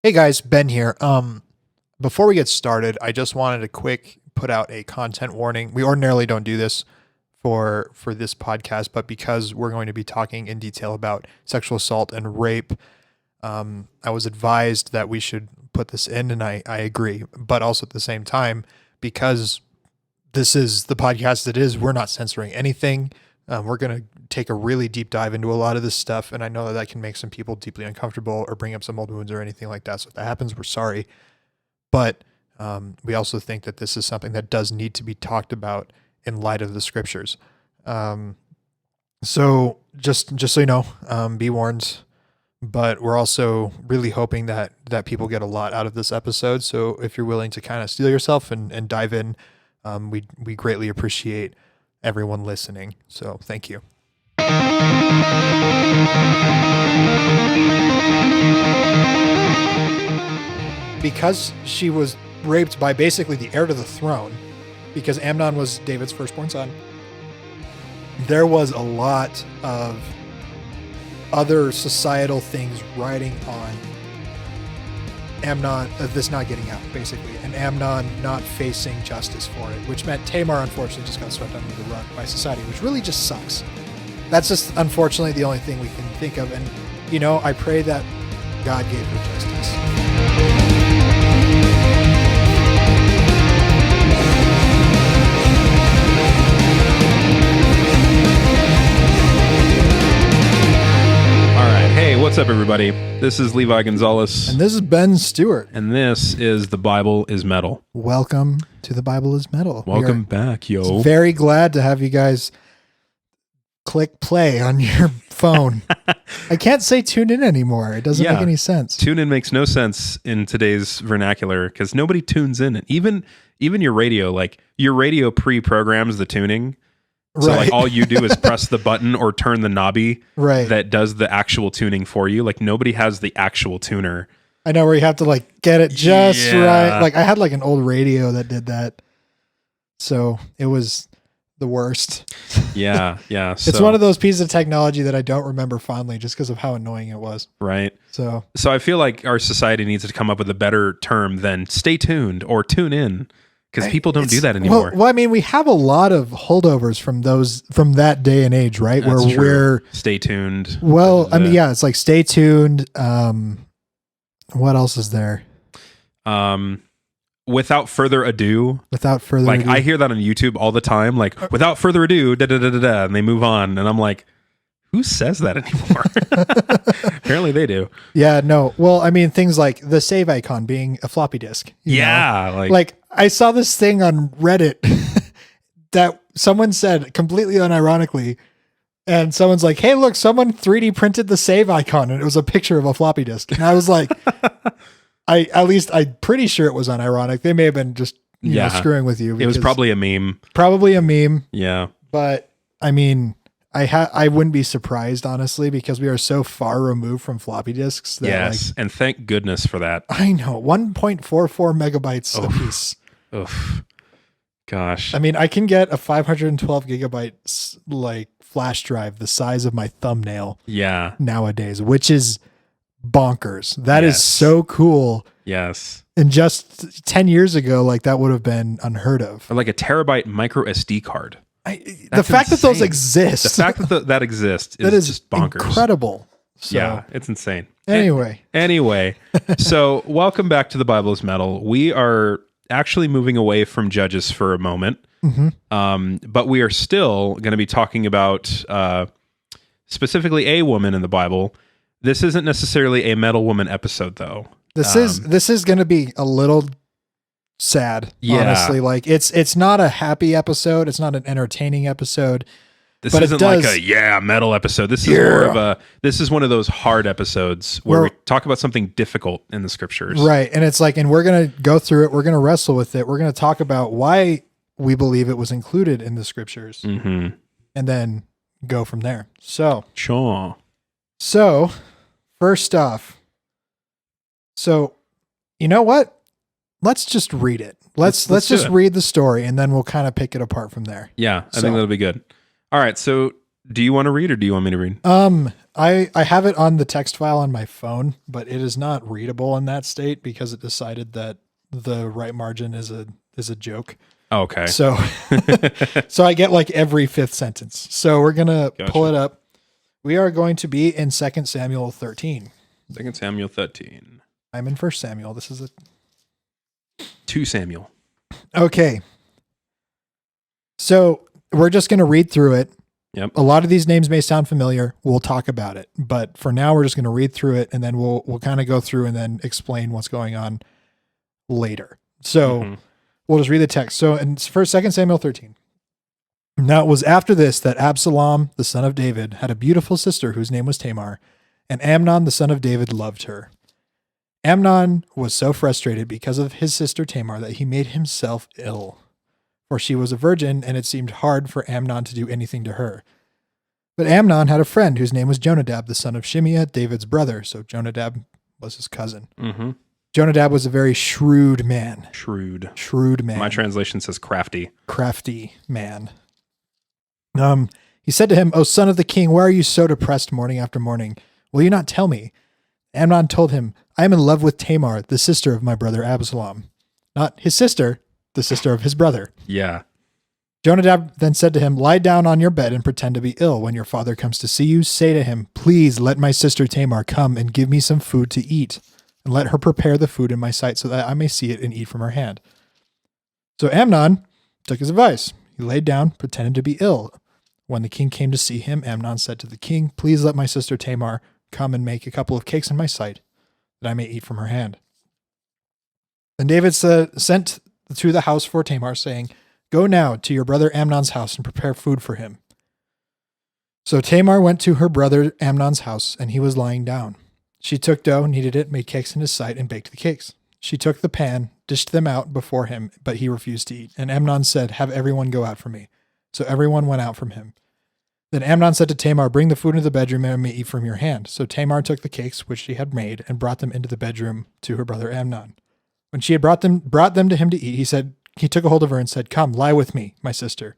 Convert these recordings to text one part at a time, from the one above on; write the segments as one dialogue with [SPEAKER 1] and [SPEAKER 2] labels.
[SPEAKER 1] Hey guys, Ben here. Before we get started, I just wanted to quick put out a content warning. We ordinarily don't do this for this podcast, but because we're going to be talking in detail about sexual assault and rape, I was advised that we should put this in, and I agree. But also at the same time, because this is the podcast it is, we're not censoring anything. We're going to take a really deep dive into a lot of this stuff, and I know that can make some people deeply uncomfortable or bring up some old wounds or anything like that. So if that happens, we're sorry. But we also think that this is something that does need to be talked about in light of the scriptures. So just so you know, be warned. But we're also really hoping that people get a lot out of this episode. So if you're willing to kind of steel yourself and dive in, we greatly appreciate everyone listening. So thank you. Because she was raped by basically the heir to the throne, because Amnon was David's firstborn son, there was a lot of other societal things riding on Amnon, this not getting out, basically, and Amnon not facing justice for it, which meant Tamar, unfortunately, just got swept under the rug by society, which really just sucks. That's just, unfortunately, the only thing we can think of, and, you know, I pray that God gave her justice.
[SPEAKER 2] Hey, what's up, everybody? This is Levi Gonzalez.
[SPEAKER 1] And this is Ben Stewart.
[SPEAKER 2] And this is The Bible is Metal.
[SPEAKER 1] Welcome to The Bible is Metal.
[SPEAKER 2] Welcome back, yo.
[SPEAKER 1] Very glad to have you guys click play on your phone. I can't say tune in anymore. It doesn't make any sense.
[SPEAKER 2] Tune in makes no sense in today's vernacular because nobody tunes in. Even your radio, like your radio pre-programs the tuning. So like all you do is press the button or turn the knobby that does the actual tuning for you. Like nobody has the actual tuner.
[SPEAKER 1] I know, where you have to like get it just right. Like I had like an old radio that did that. So it was the worst.
[SPEAKER 2] Yeah.
[SPEAKER 1] It's one of those pieces of technology that I don't remember fondly just because of how annoying it was.
[SPEAKER 2] Right.
[SPEAKER 1] So
[SPEAKER 2] I feel like our society needs to come up with a better term than stay tuned or tune in. Because people don't do that anymore.
[SPEAKER 1] Well, I mean, we have a lot of holdovers from that day and age, right?
[SPEAKER 2] That's
[SPEAKER 1] where
[SPEAKER 2] true.
[SPEAKER 1] We're
[SPEAKER 2] stay tuned.
[SPEAKER 1] Well, I mean, yeah, it's like stay tuned. What else is there?
[SPEAKER 2] Without further ado. Like I hear that on YouTube all the time. Like without further ado, da da da da da, and they move on, and I'm like, who says that anymore? Apparently they do.
[SPEAKER 1] Yeah, no. Well, I mean, things like the save icon being a floppy disk. You know? Like I saw this thing on Reddit that someone said completely unironically, and someone's like, hey, look, someone 3D printed the save icon, and it was a picture of a floppy disk. And I was like, I'm pretty sure it was unironic. They may have been just you know, screwing with you.
[SPEAKER 2] It was probably a meme.
[SPEAKER 1] Yeah. But I mean, I wouldn't be surprised, honestly, because we are so far removed from floppy disks. That
[SPEAKER 2] and thank goodness for that.
[SPEAKER 1] I know, 1.44 megabytes a piece.
[SPEAKER 2] Oof. Gosh.
[SPEAKER 1] I mean, I can get a 512 gigabytes like flash drive the size of my thumbnail.
[SPEAKER 2] Yeah.
[SPEAKER 1] Nowadays, which is bonkers. That is so cool.
[SPEAKER 2] Yes.
[SPEAKER 1] And just 10 years ago, like that would have been unheard of.
[SPEAKER 2] Or like a terabyte micro SD card.
[SPEAKER 1] The fact that those exist.
[SPEAKER 2] The fact that exists is just bonkers.
[SPEAKER 1] Incredible. So,
[SPEAKER 2] yeah, it's insane.
[SPEAKER 1] Anyway.
[SPEAKER 2] So welcome back to The Bible is Metal. We are actually moving away from Judges for a moment. Mm-hmm. But we are still going to be talking about specifically a woman in the Bible. This isn't necessarily a metal woman episode, though.
[SPEAKER 1] This is going to be a little sad, honestly. Like it's not a happy episode. It's not an entertaining episode.
[SPEAKER 2] This isn't like a metal episode. This is more of this is one of those hard episodes where we talk about something difficult in the scriptures.
[SPEAKER 1] Right. And it's like, and we're going to go through it. We're going to wrestle with it. We're going to talk about why we believe it was included in the scriptures, and then go from there. So first off, you know what? Let's just read it. Let's just read the story, and then we'll kind of pick it apart from there.
[SPEAKER 2] Yeah, I think that'll be good. All right, so Do you want to read or do you want me to read?
[SPEAKER 1] I have it on the text file on my phone, but it is not readable in that state because it decided that the right margin is a joke.
[SPEAKER 2] Okay.
[SPEAKER 1] So so I get like every fifth sentence. So we're going to pull it up. We are going to be in 2 Samuel 13.
[SPEAKER 2] 2 Samuel 13.
[SPEAKER 1] I'm in 1 Samuel. This is
[SPEAKER 2] 2 Samuel.
[SPEAKER 1] Okay. So we're just going to read through it.
[SPEAKER 2] Yep.
[SPEAKER 1] A lot of these names may sound familiar. We'll talk about it, but for now we're just going to read through it and then we'll kind of go through and then explain what's going on later. So we'll just read the text. So in 2 Samuel 13. Now it was after this that Absalom, the son of David, had a beautiful sister whose name was Tamar, and Amnon, the son of David, loved her. Amnon was so frustrated because of his sister Tamar that he made himself ill, for she was a virgin, and it seemed hard for Amnon to do anything to her. But Amnon had a friend whose name was Jonadab, the son of Shimeah, David's brother. So Jonadab was his cousin.
[SPEAKER 2] Mm-hmm.
[SPEAKER 1] Jonadab was a very shrewd man.
[SPEAKER 2] Shrewd man. My translation says crafty.
[SPEAKER 1] Crafty man. He said to him, "O son of the king, why are you so depressed morning after morning? Will you not tell me?" Amnon told him, "I am in love with Tamar, the sister of my brother Absalom." Not his sister, the sister of his brother.
[SPEAKER 2] Yeah.
[SPEAKER 1] Jonadab then said to him, "Lie down on your bed and pretend to be ill. When your father comes to see you, say to him, 'Please let my sister Tamar come and give me some food to eat, and let her prepare the food in my sight so that I may see it and eat from her hand.'" So Amnon took his advice. He laid down, pretended to be ill. When the king came to see him, Amnon said to the king, "Please let my sister Tamar come and make a couple of cakes in my sight, that I may eat from her hand." Then David sent to the house for Tamar, saying, "Go now to your brother Amnon's house and prepare food for him." So Tamar went to her brother Amnon's house, and he was lying down. She took dough, kneaded it, made cakes in his sight, and baked the cakes. She took the pan, dished them out before him, but he refused to eat. And Amnon said, "Have everyone go out from me." So everyone went out from him. Then Amnon said to Tamar, "Bring the food into the bedroom and I may eat from your hand." So Tamar took the cakes which she had made and brought them into the bedroom to her brother Amnon. When she had brought them to him to eat, he took a hold of her and said, "Come, lie with me, my sister."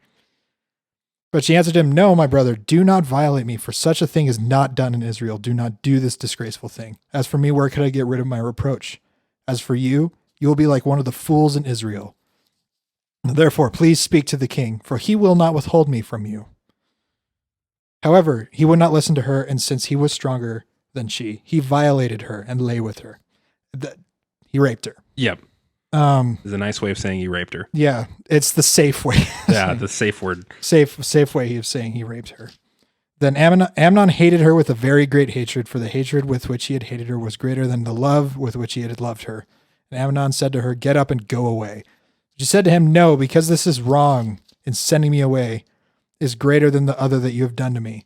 [SPEAKER 1] But she answered him, "No, my brother, do not violate me, for such a thing is not done in Israel. Do not do this disgraceful thing. As for me, where could I get rid of my reproach? As for you, you will be like one of the fools in Israel. Therefore, please speak to the king, for he will not withhold me from you." However, he would not listen to her, and since he was stronger than she, he violated her and lay with her. He raped her.
[SPEAKER 2] Yep. Is a nice way of saying he raped her.
[SPEAKER 1] Yeah, it's the safe way.
[SPEAKER 2] Yeah, the safe word.
[SPEAKER 1] Safe way of saying he raped her. Then Amnon hated her with a very great hatred, for the hatred with which he had hated her was greater than the love with which he had loved her. And Amnon said to her, "Get up and go away." She said to him, "No, because this is wrong in sending me away is greater than the other that you have done to me."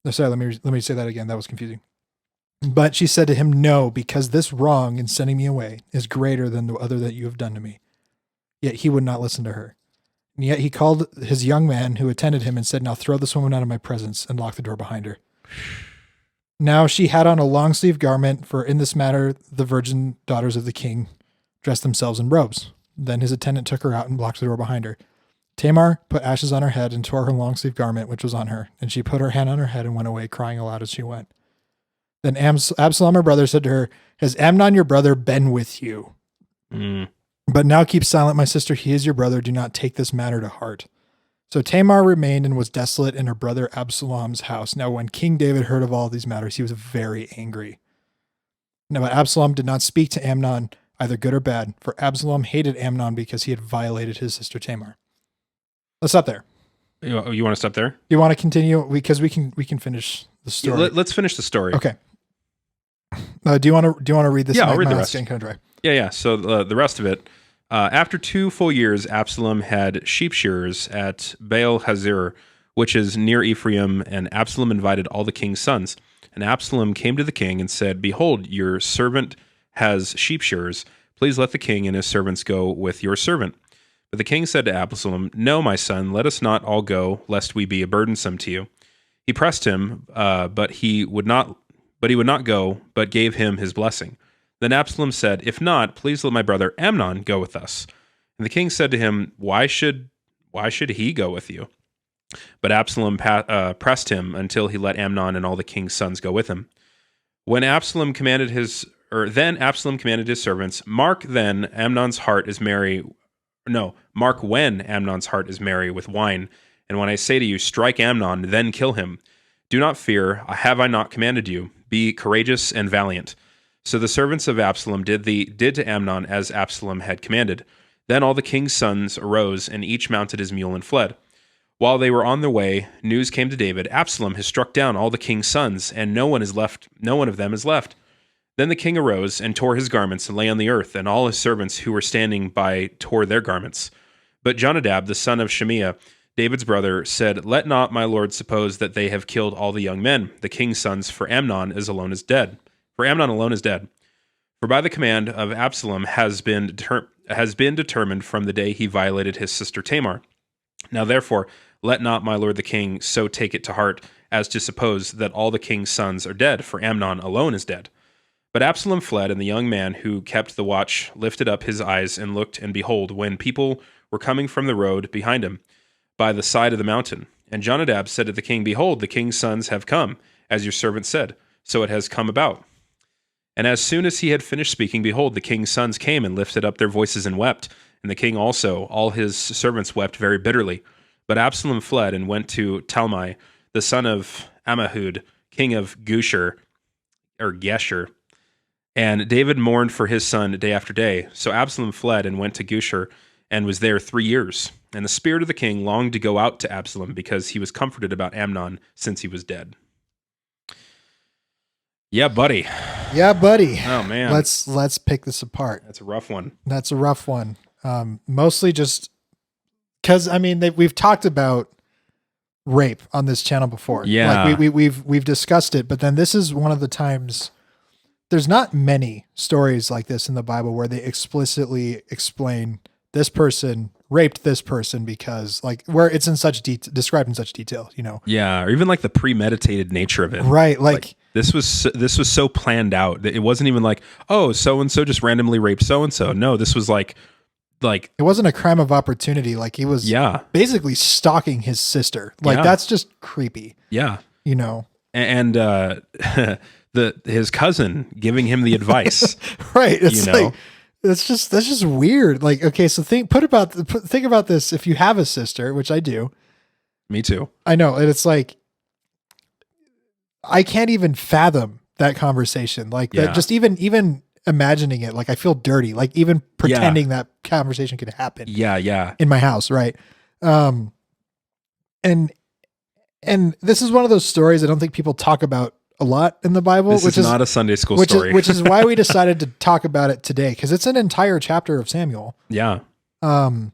[SPEAKER 1] No, sorry, let me say that again. That was confusing. But she said to him, "No, because this wrong in sending me away is greater than the other that you have done to me." Yet he would not listen to her. And yet he called his young man who attended him and said, "Now throw this woman out of my presence," and locked the door behind her. Now she had on a long-sleeved garment, for in this matter the virgin daughters of the king dressed themselves in robes. Then his attendant took her out and locked the door behind her. Tamar put ashes on her head and tore her long-sleeved garment which was on her, and she put her hand on her head and went away, crying aloud as she went. Then Absalom, her brother, said to her, "Has Amnon your brother been with you? But now keep silent, my sister. He is your brother. Do not take this matter to heart." So Tamar remained and was desolate in her brother Absalom's house. Now when King David heard of all these matters, he was very angry. Now but Absalom did not speak to Amnon, either good or bad, for Absalom hated Amnon because he had violated his sister Tamar. Let's stop there.
[SPEAKER 2] You want to stop there?
[SPEAKER 1] Do you want to continue? Because we can finish the story.
[SPEAKER 2] Yeah, let's finish the story.
[SPEAKER 1] Okay. Do you want to read this?
[SPEAKER 2] Yeah, I'll read the rest.
[SPEAKER 1] Getting kind of dry.
[SPEAKER 2] Yeah. So the rest of it. After 2 full years, Absalom had sheep shearers at Baal Hazor, which is near Ephraim, and Absalom invited all the king's sons. And Absalom came to the king and said, "Behold, your servant has sheep shearers. Please let the king and his servants go with your servant." But the king said to Absalom, "No, my son, let us not all go, lest we be a burdensome to you." He pressed him, but he would not go, but gave him his blessing. Then Absalom said, "If not, please let my brother Amnon go with us." And the king said to him, Why should he go with you? But Absalom pressed him until he let Amnon and all the king's sons go with him. Then Absalom commanded his servants, mark when Amnon's heart is merry with wine, and when I say to you, strike Amnon, then kill him. Do not fear, have I not commanded you? Be courageous and valiant. So the servants of Absalom did to Amnon as Absalom had commanded. Then all the king's sons arose, and each mounted his mule and fled. While they were on their way, news came to David, Absalom has struck down all the king's sons, and no one of them is left. Then the king arose and tore his garments and lay on the earth, and all his servants who were standing by tore their garments. But Jonadab, the son of Shemiah, David's brother, said, let not my lord suppose that they have killed all the young men, the king's sons, for Amnon alone is dead. For by the command of Absalom has been determined from the day he violated his sister Tamar. Now therefore, let not my lord the king so take it to heart as to suppose that all the king's sons are dead, for Amnon alone is dead. But Absalom fled, and the young man who kept the watch lifted up his eyes and looked, and behold, when people were coming from the road behind him, by the side of the mountain. And Jonadab said to the king, behold, the king's sons have come, as your servant said, so it has come about. And as soon as he had finished speaking, behold, the king's sons came and lifted up their voices and wept. And the king also, all his servants wept very bitterly. But Absalom fled and went to Talmai, the son of Ammihud, king of Gesher. And David mourned for his son day after day. So Absalom fled and went to Gesher and was there 3 years. And the spirit of the king longed to go out to Absalom because he was comforted about Amnon since he was dead. Yeah, buddy. Oh, man.
[SPEAKER 1] Let's pick this apart.
[SPEAKER 2] That's a rough one.
[SPEAKER 1] Mostly just because, I mean, we've talked about rape on this channel before.
[SPEAKER 2] Yeah.
[SPEAKER 1] Like we've discussed it, but then this is one of the times. There's not many stories like this in the Bible where they explicitly explain this person raped this person because, like, where it's in such described in such detail, you know?
[SPEAKER 2] Yeah, or even like the premeditated nature of it.
[SPEAKER 1] Right, like
[SPEAKER 2] this was so planned out that it wasn't even like, oh, so and so just randomly raped so and so. No, this was like
[SPEAKER 1] it wasn't a crime of opportunity. Like he was basically stalking his sister. Like that's just creepy.
[SPEAKER 2] Yeah,
[SPEAKER 1] you know,
[SPEAKER 2] and his cousin giving him the advice.
[SPEAKER 1] Right. It's like, that's just weird. Like, okay, so think about this. If you have a sister, which I do.
[SPEAKER 2] Me too.
[SPEAKER 1] I know. And it's like, I can't even fathom that conversation. Like that, just even imagining it, like I feel dirty, like even pretending that conversation could happen.
[SPEAKER 2] Yeah.
[SPEAKER 1] In my house. Right. And this is one of those stories I don't think people talk about a lot in the Bible,
[SPEAKER 2] which is not a Sunday school story,
[SPEAKER 1] which is why we decided to talk about it today. Cause it's an entire chapter of Samuel.
[SPEAKER 2] Yeah.
[SPEAKER 1] And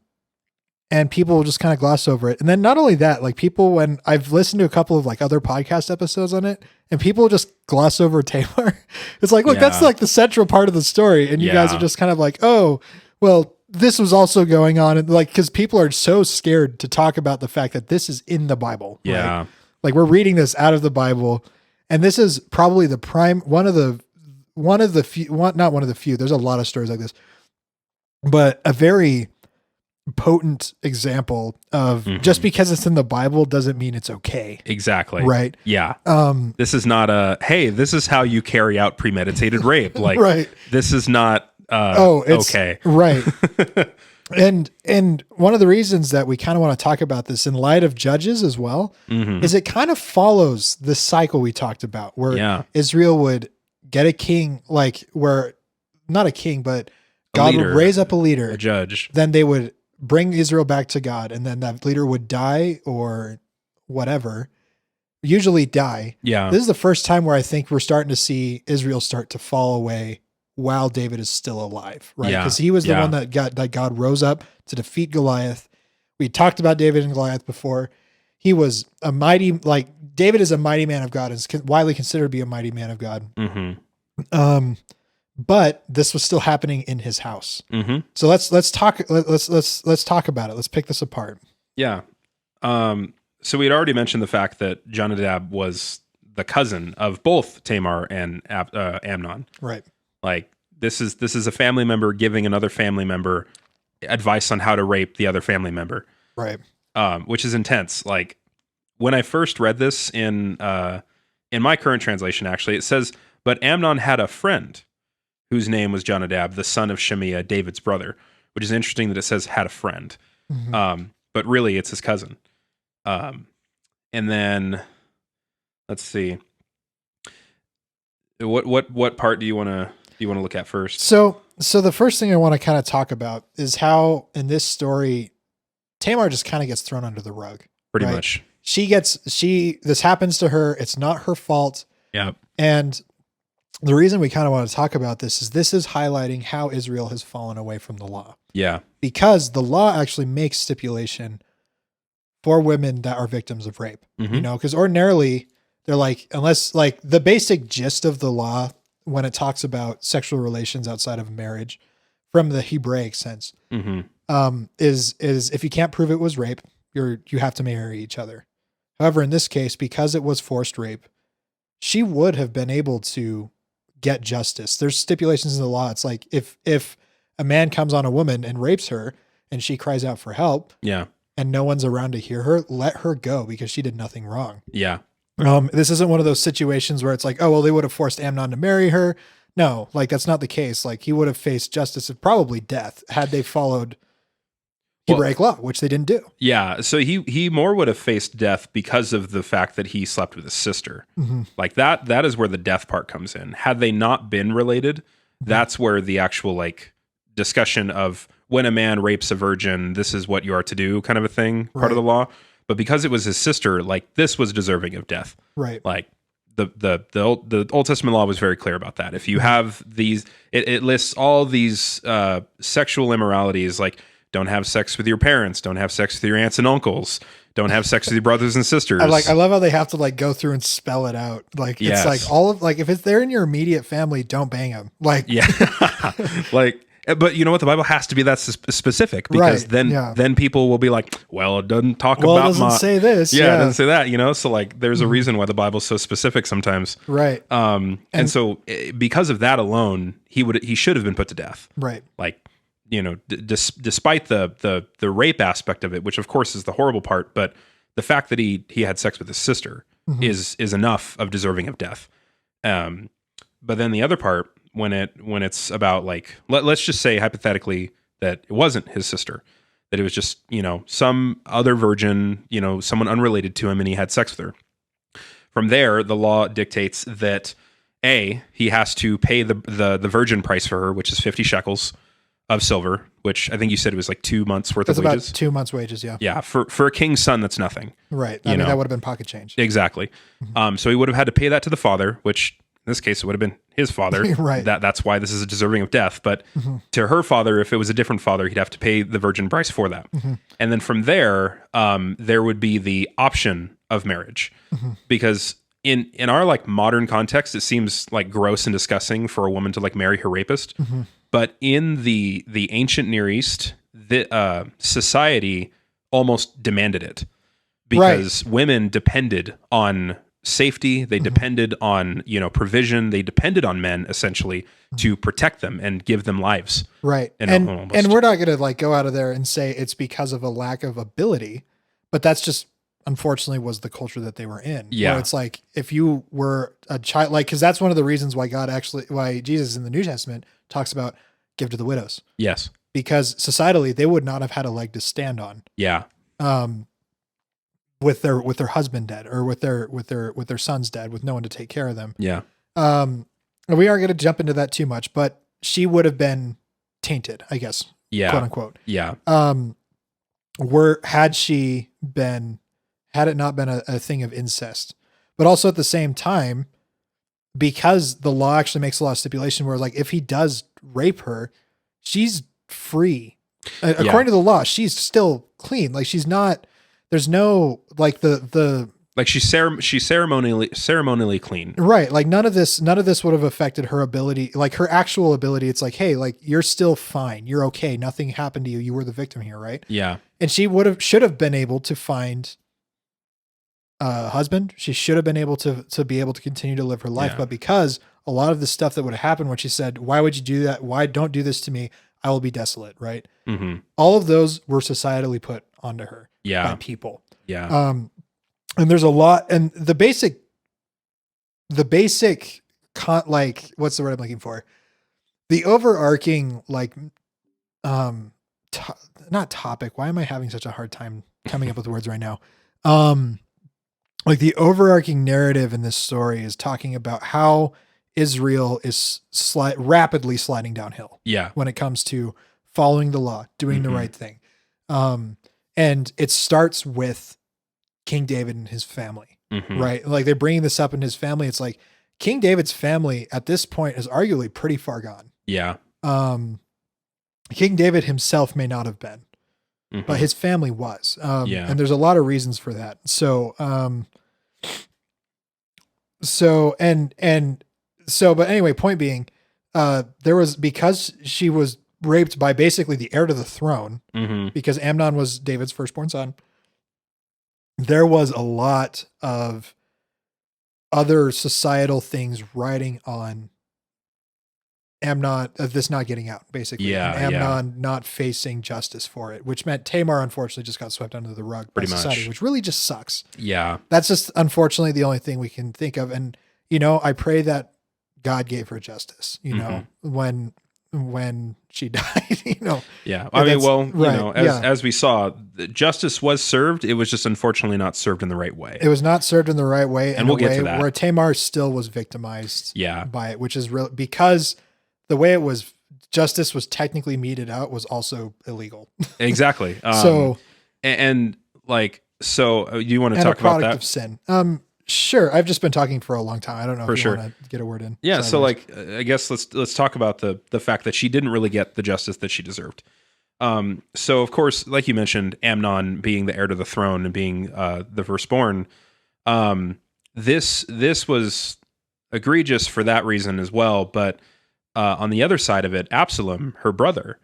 [SPEAKER 1] people will just kind of gloss over it. And then not only that, like people, when I've listened to a couple of like other podcast episodes on it and people just gloss over Tamar, it's like, look, that's like the central part of the story. And you guys are just kind of like, oh, well, this was also going on. And like, cause people are so scared to talk about the fact that this is in the Bible.
[SPEAKER 2] Yeah.
[SPEAKER 1] Right? Like we're reading this out of the Bible. And this is probably the one of the few, there's a lot of stories like this, but a very potent example of just because it's in the Bible doesn't mean it's okay.
[SPEAKER 2] Exactly.
[SPEAKER 1] Right.
[SPEAKER 2] Yeah. This is not hey, this is how you carry out premeditated rape. Like,
[SPEAKER 1] right.
[SPEAKER 2] This is not,
[SPEAKER 1] it's
[SPEAKER 2] okay.
[SPEAKER 1] Right. And one of the reasons that we kind of want to talk about this in light of Judges as well is it kind of follows the cycle we talked about where Israel would get a king, like where not a king, but God would raise up a leader,
[SPEAKER 2] a judge.
[SPEAKER 1] Then they would bring Israel back to God. And then that leader would die or whatever, usually die.
[SPEAKER 2] Yeah.
[SPEAKER 1] This is the first time where I think we're starting to see Israel start to fall away while David is still alive, right? Because he was the one that God rose up to defeat Goliath. We talked about David and Goliath before. He was a mighty, like David is a mighty man of God, is widely considered to be a mighty man of God. But this was still happening in his house. So let's talk about it. Let's pick this apart.
[SPEAKER 2] Yeah. So we had already mentioned the fact that Jonadab was the cousin of both Tamar and Amnon.
[SPEAKER 1] Right.
[SPEAKER 2] Like this is a family member giving another family member advice on how to rape the other family member.
[SPEAKER 1] Right.
[SPEAKER 2] Which is intense. Like when I first read this in my current translation, actually, it says, "But Amnon had a friend whose name was Jonadab, the son of Shemiah, David's brother," which is interesting that it says had a friend. But really it's his cousin. And then let's see. What part do you want to look at first?
[SPEAKER 1] So the first thing I want to kind of talk about is how in this story, Tamar just kind of gets thrown under the rug.
[SPEAKER 2] Pretty much.
[SPEAKER 1] This happens to her. It's not her fault.
[SPEAKER 2] Yeah.
[SPEAKER 1] And the reason we kind of want to talk about this is highlighting how Israel has fallen away from the law.
[SPEAKER 2] Yeah.
[SPEAKER 1] Because the law actually makes stipulation for women that are victims of rape, because ordinarily they're like, unless like the basic gist of the law when it talks about sexual relations outside of marriage from the Hebraic sense, is if you can't prove it was rape, you have to marry each other. However, in this case, because it was forced rape, she would have been able to get justice. There's stipulations in the law. It's like if a man comes on a woman and rapes her and she cries out for help, and no one's around to hear her, let her go because she did nothing wrong.
[SPEAKER 2] Yeah.
[SPEAKER 1] This isn't one of those situations where it's like, oh, well, they would have forced Amnon to marry her. No, like that's not the case. Like he would have faced justice of probably death had they followed Hebraic law, which they didn't do.
[SPEAKER 2] Yeah. So he more would have faced death because of the fact that he slept with his sister. Like that is where the death part comes in. Had they not been related, that's where the actual like discussion of when a man rapes a virgin, this is what you are to do kind of a thing, part of the law. But because it was his sister, like this was deserving of death.
[SPEAKER 1] Right.
[SPEAKER 2] Like the Old Testament law was very clear about that. If you have these, it lists all these sexual immoralities, like don't have sex with your parents, don't have sex with your aunts and uncles, don't have sex with your brothers and sisters.
[SPEAKER 1] I love how they have to like go through and spell it out. Like it's like all of like if it's they're in your immediate family, don't bang them. Like
[SPEAKER 2] like. But you know what? The Bible has to be that specific because then people will be like, well, it doesn't talk about
[SPEAKER 1] it doesn't say this.
[SPEAKER 2] Yeah, it doesn't say that, So like there's a reason why the Bible's so specific sometimes.
[SPEAKER 1] Right.
[SPEAKER 2] And so because of that alone, he should have been put to death.
[SPEAKER 1] Right.
[SPEAKER 2] Like, despite the rape aspect of it, which of course is the horrible part, but the fact that he had sex with his sister is enough of deserving of death. But then the other part, when it's about like let's just say hypothetically that it wasn't his sister, that it was just some other virgin, someone unrelated to him, and he had sex with her. From there, the law dictates that he has to pay the virgin price for her, which is 50 shekels of silver, which I think you said it was like 2 months worth of wages.
[SPEAKER 1] About 2 months' wages, yeah.
[SPEAKER 2] Yeah, for a king's son, that's nothing.
[SPEAKER 1] Right. I mean, that would have been pocket change.
[SPEAKER 2] Exactly. So he would have had to pay that to the father, which in this case it would have been his father.
[SPEAKER 1] Right.
[SPEAKER 2] That's why this is deserving of death. But to her father, if it was a different father, he'd have to pay the virgin price for that. And then from there, there would be the option of marriage, because in our like modern context, it seems like gross and disgusting for a woman to like marry her rapist. But in the ancient Near East, the society almost demanded it because women depended on safety. They depended on, provision. They depended on men essentially to protect them and give them lives.
[SPEAKER 1] Right. And we're not going to like go out of there and say it's because of a lack of ability, but that's just unfortunately was the culture that they were in.
[SPEAKER 2] Yeah.
[SPEAKER 1] Where it's like, if you were a child, like, cause that's one of the reasons why why Jesus in the New Testament talks about give to the widows.
[SPEAKER 2] Yes.
[SPEAKER 1] Because societally they would not have had a leg to stand on.
[SPEAKER 2] Yeah.
[SPEAKER 1] With their husband dead or with their sons dead, with no one to take care of them.
[SPEAKER 2] Yeah.
[SPEAKER 1] We aren't going to jump into that too much, but she would have been tainted, I guess.
[SPEAKER 2] Yeah.
[SPEAKER 1] Quote unquote.
[SPEAKER 2] Yeah.
[SPEAKER 1] Had it not been a thing of incest, but also at the same time, because the law actually makes a lot of stipulation where like, if he does rape her, she's free. According to the law, she's still clean. Like she's not, there's no like like she's ceremonially clean. Right. Like none of this would have affected her ability, like her actual ability. It's like, hey, like you're still fine. You're okay. Nothing happened to you. You were the victim here. Right.
[SPEAKER 2] Yeah.
[SPEAKER 1] And she should have been able to find a husband. She should have been able to be able to continue to live her life. Yeah. But because a lot of the stuff that would have happened when she said, why would you do that? Why don't do this to me? I will be desolate. Right. All of those were societally put onto her by people.
[SPEAKER 2] Yeah.
[SPEAKER 1] And there's a lot, and the basic like, what's the word I'm looking for? The overarching, like, not topic. Why am I having such a hard time coming up with words right now? Like the overarching narrative in this story is talking about how Israel is rapidly sliding downhill.
[SPEAKER 2] Yeah.
[SPEAKER 1] When it comes to following the law, doing the right thing. And it starts with King David and his family, right? Like they're bringing this up in his family. It's like King David's family at this point is arguably pretty far gone.
[SPEAKER 2] Yeah.
[SPEAKER 1] King David himself may not have been, but his family was. And there's a lot of reasons for that. But anyway, point being, there was, because she was raped by basically the heir to the throne, because Amnon was David's firstborn son. There was a lot of other societal things riding on Amnon, of this not getting out, basically.
[SPEAKER 2] Yeah,
[SPEAKER 1] and Amnon not facing justice for it, which meant Tamar unfortunately just got swept under the rug by society, which really just sucks.
[SPEAKER 2] Yeah.
[SPEAKER 1] That's just unfortunately the only thing we can think of. And, I pray that God gave her justice, when she died,
[SPEAKER 2] Yeah. I mean, as we saw, justice was served. It was just unfortunately not served in the right way.
[SPEAKER 1] It was not served in the right way.
[SPEAKER 2] And we'll get to that.
[SPEAKER 1] Where Tamar still was victimized
[SPEAKER 2] Yeah.
[SPEAKER 1] by it, which is real, because the way it was, justice was technically meted out, was also illegal.
[SPEAKER 2] Exactly. You want to talk about that?
[SPEAKER 1] Of sin. Sure. I've just been talking for a long time. I don't know if you want to get a word in.
[SPEAKER 2] Yeah. So I guess let's talk about the fact that she didn't really get the justice that she deserved. So of course, like you mentioned, Amnon being the heir to the throne and being the firstborn, this was egregious for that reason as well. But on the other side of it, Absalom, her brother,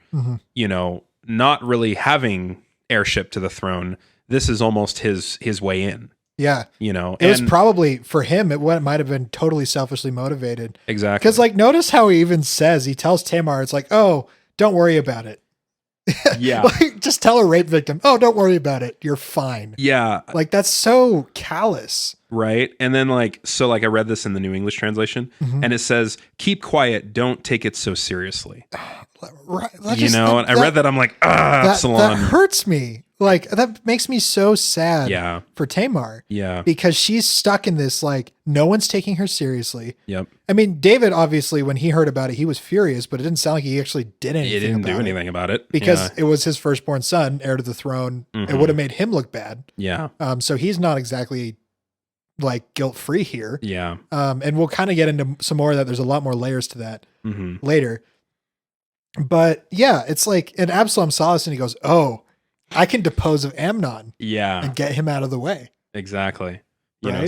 [SPEAKER 2] not really having heirship to the throne, this is almost his way in.
[SPEAKER 1] Yeah. It was probably, for him, it might have been totally selfishly motivated.
[SPEAKER 2] Exactly.
[SPEAKER 1] Because, notice how he even says, he tells Tamar, it's like, oh, don't worry about it.
[SPEAKER 2] Yeah.
[SPEAKER 1] Just tell a rape victim, oh, don't worry about it. You're fine.
[SPEAKER 2] Yeah.
[SPEAKER 1] That's so callous.
[SPEAKER 2] Right. And then I read this in the New English translation, and it says, keep quiet. Don't take it so seriously.
[SPEAKER 1] Right.
[SPEAKER 2] And I read that. I'm like, Absalom.
[SPEAKER 1] That hurts me. That makes me so sad for Tamar.
[SPEAKER 2] Yeah.
[SPEAKER 1] Because she's stuck in this, no one's taking her seriously.
[SPEAKER 2] Yep.
[SPEAKER 1] I mean, David, obviously, when he heard about it, he was furious, but it didn't sound like he actually did anything.
[SPEAKER 2] He didn't do anything about it.
[SPEAKER 1] Because it was his firstborn son, heir to the throne. It would have made him look bad.
[SPEAKER 2] Yeah.
[SPEAKER 1] So he's not exactly guilt-free here.
[SPEAKER 2] Yeah.
[SPEAKER 1] And we'll kind of get into some more of that. There's a lot more layers to that later. But yeah, it's and Absalom saw this and he goes, oh, I can depose of Amnon.
[SPEAKER 2] Yeah.
[SPEAKER 1] And get him out of the way.
[SPEAKER 2] Exactly.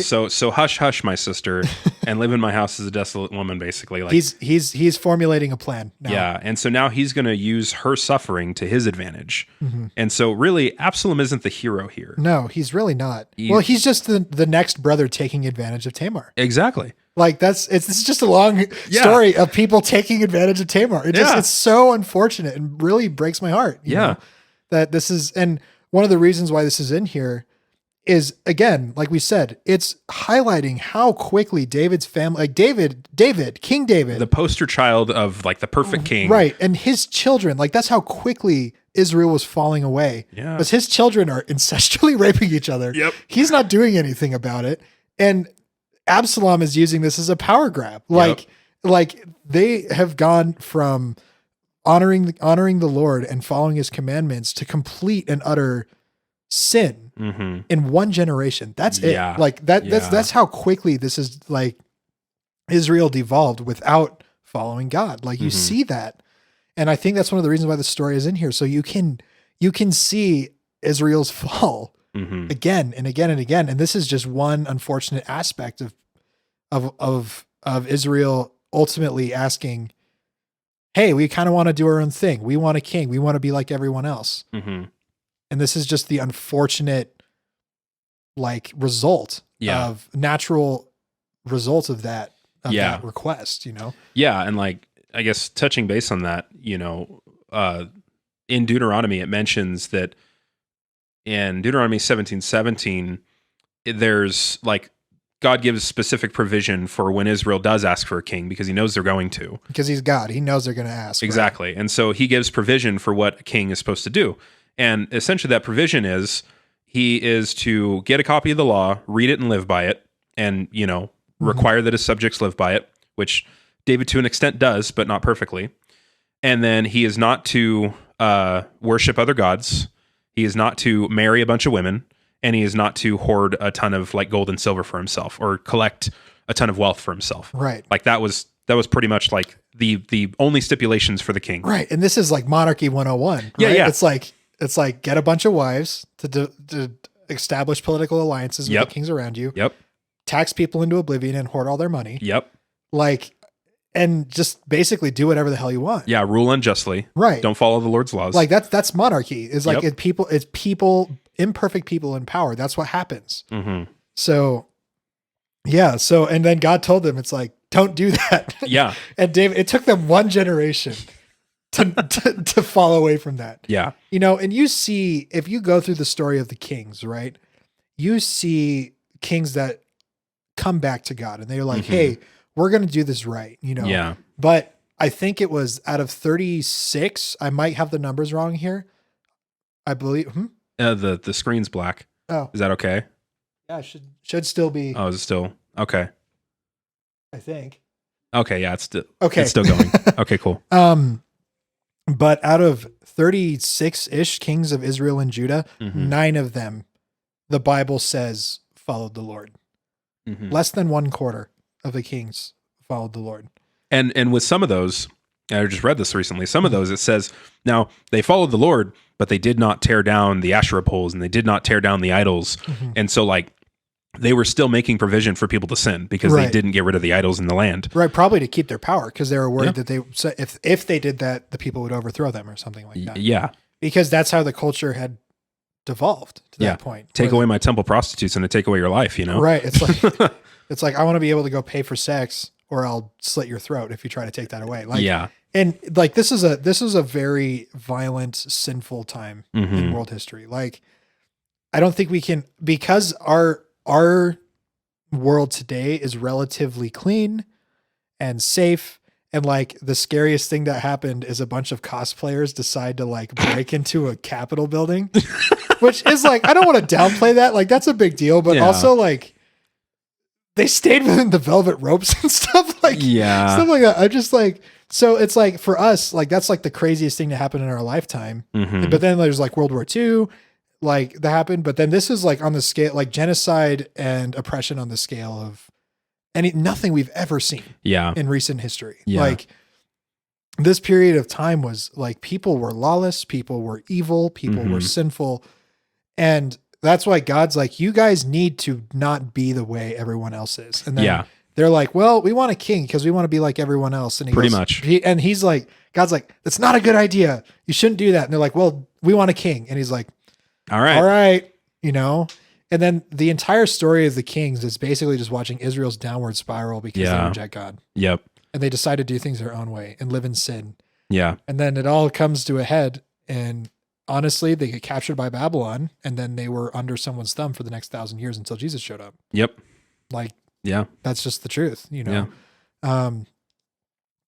[SPEAKER 2] So hush, hush, my sister, and live in my house as a desolate woman, basically.
[SPEAKER 1] He's formulating a plan now.
[SPEAKER 2] Yeah. And so now he's going to use her suffering to his advantage. And so really, Absalom isn't the hero here.
[SPEAKER 1] No, he's really not. He's just the next brother taking advantage of Tamar.
[SPEAKER 2] Exactly.
[SPEAKER 1] This is just a long story of people taking advantage of Tamar. It's so unfortunate and really breaks my heart. You know, that this is, and one of the reasons why this is in here is, again, like we said, it's highlighting how quickly David's family, King David,
[SPEAKER 2] the poster child of the perfect king,
[SPEAKER 1] right, and his children, that's how quickly Israel was falling away. Yeah, because his children are incestually raping each other.
[SPEAKER 2] Yep, he's
[SPEAKER 1] not doing anything about it, and Absalom is using this as a power grab. They have gone from honoring the Lord and following his commandments to complete and utter sin in one generation. That's it. That's how quickly this is Israel devolved without following God. You see that. And I think that's one of the reasons why the story is in here. So you can see Israel's fall again and again and again. And this is just one unfortunate aspect of Israel ultimately asking, hey, we kind of want to do our own thing. We want a king. We want to be like everyone else. And this is just the unfortunate, natural result of that request,
[SPEAKER 2] Yeah. And I guess touching base on that, in Deuteronomy, it mentions that in Deuteronomy 17:17, there's like God gives specific provision for when Israel does ask for a king because he knows they're going to.
[SPEAKER 1] Because he's God. He knows they're going to ask.
[SPEAKER 2] Exactly. Right? And so he gives provision for what a king is supposed to do. And essentially that provision is he is to get a copy of the law, read it and live by it, and, require that his subjects live by it, which David to an extent does, but not perfectly. And then he is not to worship other gods. He is not to marry a bunch of women, and he is not to hoard a ton of like gold and silver for himself or collect a ton of wealth for himself.
[SPEAKER 1] Right.
[SPEAKER 2] Like that was pretty much like the only stipulations for the king.
[SPEAKER 1] Right. And this is like monarchy 101. Right?
[SPEAKER 2] Yeah.
[SPEAKER 1] It's like get a bunch of wives to establish political alliances with the kings around you.
[SPEAKER 2] Yep.
[SPEAKER 1] Tax people into oblivion and hoard all their money.
[SPEAKER 2] Yep.
[SPEAKER 1] Like, and just basically do whatever the hell you want.
[SPEAKER 2] Yeah. Rule unjustly.
[SPEAKER 1] Right.
[SPEAKER 2] Don't follow the Lord's laws.
[SPEAKER 1] Like that's monarchy. It's like it's people, imperfect people in power. That's what happens.
[SPEAKER 2] Mm-hmm.
[SPEAKER 1] So, yeah. So, and then God told them, it's like, don't do that.
[SPEAKER 2] Yeah.
[SPEAKER 1] And David, it took them one generation to fall away from that.
[SPEAKER 2] Yeah.
[SPEAKER 1] And you see, if you go through the story of the kings, right, you see kings that come back to God and they're like, hey, we're going to do this right,
[SPEAKER 2] Yeah.
[SPEAKER 1] But I think it was out of 36, I might have the numbers wrong here. I believe.
[SPEAKER 2] The screen's black.
[SPEAKER 1] Oh.
[SPEAKER 2] Is that okay?
[SPEAKER 1] Yeah, should still be.
[SPEAKER 2] Oh, is it still? Okay.
[SPEAKER 1] I think.
[SPEAKER 2] Okay, yeah, it's still
[SPEAKER 1] okay.
[SPEAKER 2] Going. Okay, cool.
[SPEAKER 1] But out of 36-ish kings of Israel and Judah, 9 of them, the Bible says, followed the Lord. Less than 1/4 of the kings followed the Lord.
[SPEAKER 2] And with some of those, I just read this recently, some of those it says, now they followed the Lord, but they did not tear down the Asherah poles and they did not tear down the idols. And so like they were still making provision for people to sin because they didn't get rid of the idols in the land.
[SPEAKER 1] Right, probably to keep their power because they were worried that if they did that, the people would overthrow them or something like that.
[SPEAKER 2] Yeah.
[SPEAKER 1] Because that's how the culture had devolved to that point.
[SPEAKER 2] Take away my temple prostitutes and to take away your life,
[SPEAKER 1] Right. It's like I want to be able to go pay for sex or I'll slit your throat if you try to take that away. Like, yeah. And like this is a very violent, sinful time in world history. Like I don't think we can, because our world today is relatively clean and safe. And like the scariest thing that happened is a bunch of cosplayers decide to like break into a Capitol building, which is like, I don't want to downplay that. Like that's a big deal, but also like they stayed within the velvet ropes and stuff like stuff like that. I'm just like, so it's like for us, like that's like the craziest thing to happen in our lifetime. But then there's like World War II, like that happened. But then this is like on the scale, like genocide and oppression on the scale of nothing we've ever seen in recent history. Like this period of time was like people were lawless, people were evil, people were sinful. And that's why God's like, you guys need to not be the way everyone else is. And then they're like, well, we want a king because we want to be like everyone else. And he's like, God's like, that's not a good idea. You shouldn't do that. And they're like, well, we want a king. And he's like, all right. And then the entire story of the kings is basically just watching Israel's downward spiral because they reject God. Yep. And they decide to do things their own way and live in sin. Yeah. And then it all comes to a head. And honestly, they get captured by Babylon and then they were under someone's thumb for the next 1,000 years until Jesus showed up. Yep. Like, that's just the truth,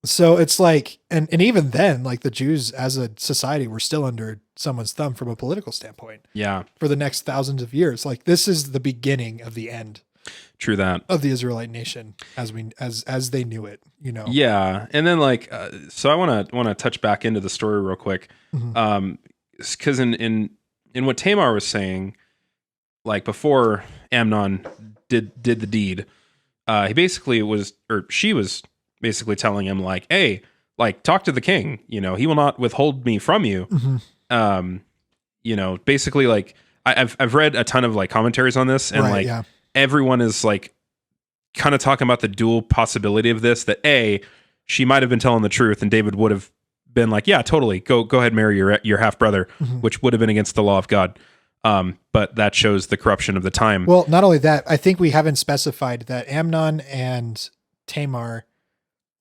[SPEAKER 1] So it's like, and even then, like the Jews as a society were still under someone's thumb from a political standpoint. Yeah. For the next thousands of years. Like this is the beginning of the end.
[SPEAKER 2] True that.
[SPEAKER 1] Of the Israelite nation as they knew it,
[SPEAKER 2] Yeah. And then like, so I want to touch back into the story real quick. Cause in what Tamar was saying, like before Amnon did the deed, she was basically telling him like, hey, like talk to the king, he will not withhold me from you. Basically like I've read a ton of like commentaries on this and everyone is like kind of talking about the dual possibility of this, that she might've been telling the truth and David would have been like, yeah, totally go ahead and marry your half brother, which would have been against the law of God. But that shows the corruption of the time.
[SPEAKER 1] Well, not only that, I think we haven't specified that Amnon and Tamar